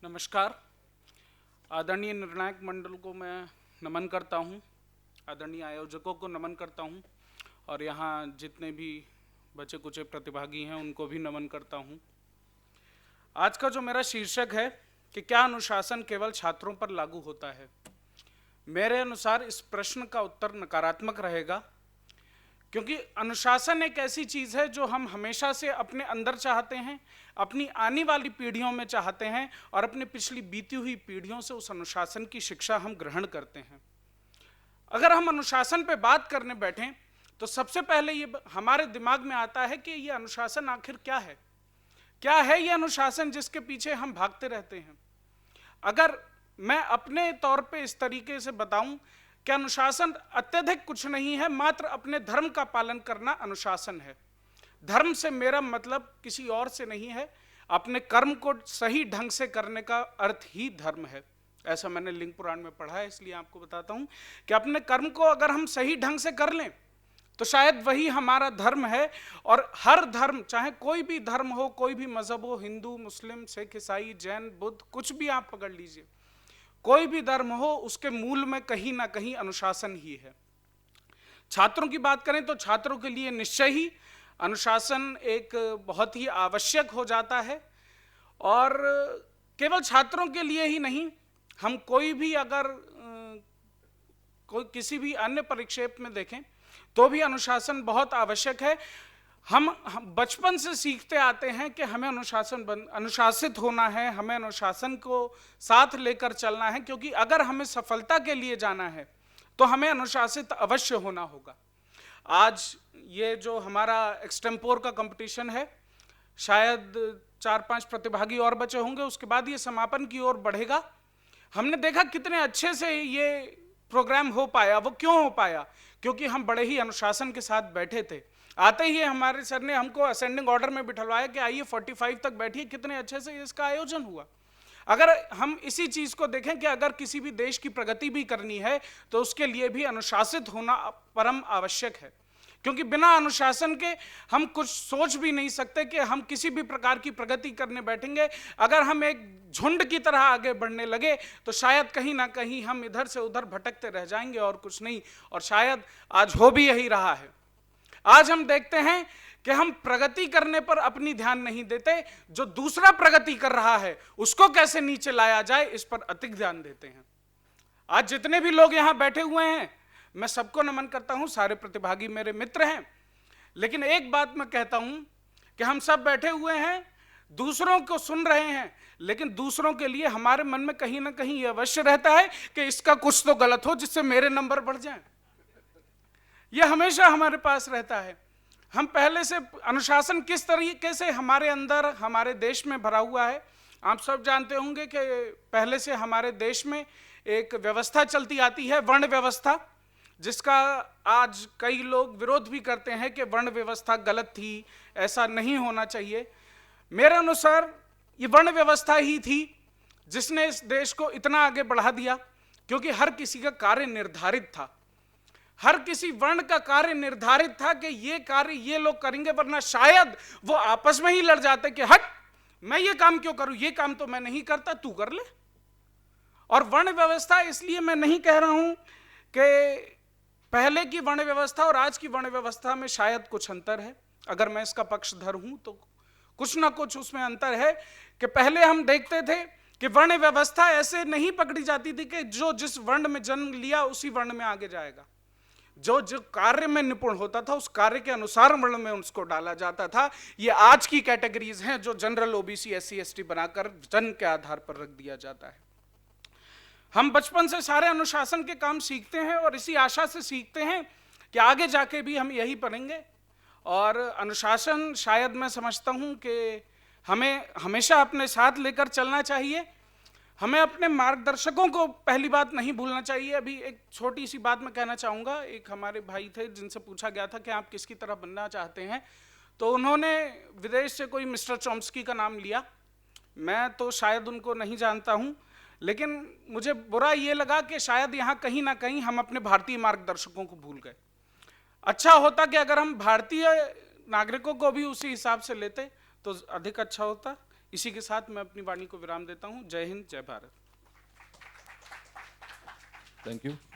नमस्कार। आदरणीय निर्णायक मंडल को मैं नमन करता हूं, आदरणीय आयोजकों को नमन करता हूं और यहाँ जितने भी बचे कुचे प्रतिभागी हैं उनको भी नमन करता हूं। आज का जो मेरा शीर्षक है कि क्या अनुशासन केवल छात्रों पर लागू होता है, मेरे अनुसार इस प्रश्न का उत्तर नकारात्मक रहेगा, क्योंकि अनुशासन एक ऐसी चीज़ है जो हम हमेशा से अपने अंदर चाहते हैं, अपनी आने वाली पीढ़ियों में चाहते हैं और अपनी पिछली बीती हुई पीढ़ियों से उस अनुशासन की शिक्षा हम ग्रहण करते हैं। अगर हम अनुशासन पे बात करने बैठें तो सबसे पहले ये हमारे दिमाग में आता है कि ये अनुशासन आखिर क्या है, क्या है ये अनुशासन जिसके पीछे हम भागते रहते हैं। अगर मैं अपने तौर पे इस तरीके से बताऊं कि अनुशासन अत्यधिक कुछ नहीं है, मात्र अपने धर्म का पालन करना अनुशासन है। धर्म से मेरा मतलब किसी और से नहीं है, अपने कर्म को सही ढंग से करने का अर्थ ही धर्म है। ऐसा मैंने लिंग पुराण में पढ़ा है, इसलिए आपको बताता हूं कि अपने कर्म को अगर हम सही ढंग से कर लें तो शायद वही हमारा धर्म है। और हर धर्म, चाहे कोई भी धर्म हो, कोई भी मजहब हो, हिंदू, मुस्लिम, सिख, ईसाई, जैन, बुद्ध, कुछ भी आप पकड़ लीजिए, कोई भी धर्म हो, उसके मूल में कहीं ना कहीं अनुशासन ही है। छात्रों की बात करें तो छात्रों के लिए निश्चय ही अनुशासन एक बहुत ही आवश्यक हो जाता है। और केवल छात्रों के लिए ही नहीं, हम कोई भी अगर कोई किसी भी अन्य परिक्षेप में देखें तो भी अनुशासन बहुत आवश्यक है। हम बचपन से सीखते आते हैं कि हमें अनुशासित होना है, हमें अनुशासन को साथ लेकर चलना है, क्योंकि अगर हमें सफलता के लिए जाना है तो हमें अनुशासित अवश्य होना होगा। आज ये जो हमारा एक्सटेम्पोर का कंपटीशन है, शायद 4-5 प्रतिभागी और बचे होंगे, उसके बाद ये समापन की ओर बढ़ेगा। हमने देखा कितने अच्छे से ये प्रोग्राम हो पाया। वो क्यों हो पाया? क्योंकि हम बड़े ही अनुशासन के साथ बैठे थे। आते ही हमारे सर ने हमको असेंडिंग ऑर्डर में बिठलवाया कि आइए 45 तक बैठिए। कितने अच्छे से इसका आयोजन हुआ। अगर हम इसी चीज को देखें कि अगर किसी भी देश की प्रगति भी करनी है तो उसके लिए भी अनुशासित होना परम आवश्यक है, क्योंकि बिना अनुशासन के हम कुछ सोच भी नहीं सकते कि हम किसी भी प्रकार की प्रगति करने बैठेंगे। अगर हम एक झुंड की तरह आगे बढ़ने लगे तो शायद कहीं ना कहीं हम इधर से उधर भटकते रह जाएंगे और कुछ नहीं। और शायद आज हो भी यही रहा है। आज हम देखते हैं कि हम प्रगति करने पर अपनी ध्यान नहीं देते, जो दूसरा प्रगति कर रहा है उसको कैसे नीचे लाया जाए इस पर अधिक ध्यान देते हैं। आज जितने भी लोग यहां बैठे हुए हैं, मैं सबको नमन करता हूं, सारे प्रतिभागी मेरे मित्र हैं। लेकिन एक बात मैं कहता हूं कि हम सब बैठे हुए हैं, दूसरों को सुन रहे हैं, लेकिन दूसरों के लिए हमारे मन में कहीं ना कहीं यह अवश्य रहता है कि इसका कुछ तो गलत हो जिससे मेरे नंबर बढ़ जाएं। यह हमेशा हमारे पास रहता है। हम पहले से अनुशासन किस तरीके से हमारे अंदर, हमारे देश में भरा हुआ है। आप सब जानते होंगे कि पहले से हमारे देश में एक व्यवस्था चलती आती है, वर्ण व्यवस्था, जिसका आज कई लोग विरोध भी करते हैं कि वर्ण व्यवस्था गलत थी, ऐसा नहीं होना चाहिए। मेरे अनुसार ये वर्ण व्यवस्था ही थी जिसने इस देश को इतना आगे बढ़ा दिया, क्योंकि हर किसी का कार्य निर्धारित था। हर किसी वर्ण का कार्य निर्धारित था कि ये कार्य ये लोग करेंगे, वरना शायद वो आपस में ही लड़ जाते कि हट, मैं ये काम क्यों करूं, ये काम तो मैं नहीं करता, तू कर ले। और वर्ण व्यवस्था, इसलिए मैं नहीं कह रहा हूं कि पहले की वर्ण व्यवस्था और आज की वर्ण व्यवस्था में शायद कुछ अंतर है। अगर मैं इसका पक्षधर हूं तो कुछ ना कुछ उसमें अंतर है कि पहले हम देखते थे कि वर्ण व्यवस्था ऐसे नहीं पकड़ी जाती थी कि जो जिस वर्ण में जन्म लिया उसी वर्ण में आगे जाएगा। जो जो कार्य में निपुण होता था उस कार्य के अनुसार वर्ण में उसको डाला जाता था। ये आज की कैटेगरीज हैं जो जनरल, ओबीसी, एससी, एसटी बनाकर जन्म के आधार पर रख दिया जाता है। हम बचपन से सारे अनुशासन के काम सीखते हैं और इसी आशा से सीखते हैं कि आगे जाके भी हम यही पढ़ेंगे। और अनुशासन शायद मैं समझता हूं कि हमें हमेशा अपने साथ लेकर चलना चाहिए। हमें अपने मार्गदर्शकों को पहली बात नहीं भूलना चाहिए। अभी एक छोटी सी बात मैं कहना चाहूँगा। एक हमारे भाई थे जिनसे पूछा गया था कि आप किसकी तरह बनना चाहते हैं, तो उन्होंने विदेश से कोई मिस्टर चॉम्स्की का नाम लिया। मैं तो शायद उनको नहीं जानता हूँ, लेकिन मुझे बुरा ये लगा कि शायद यहाँ कहीं ना कहीं हम अपने भारतीय मार्गदर्शकों को भूल गए। अच्छा होता कि अगर हम भारतीय नागरिकों को भी उसी हिसाब से लेते तो अधिक अच्छा होता। इसी के साथ मैं अपनी वाणी को विराम देता हूँ। जय हिंद, जय भारत। Thank you.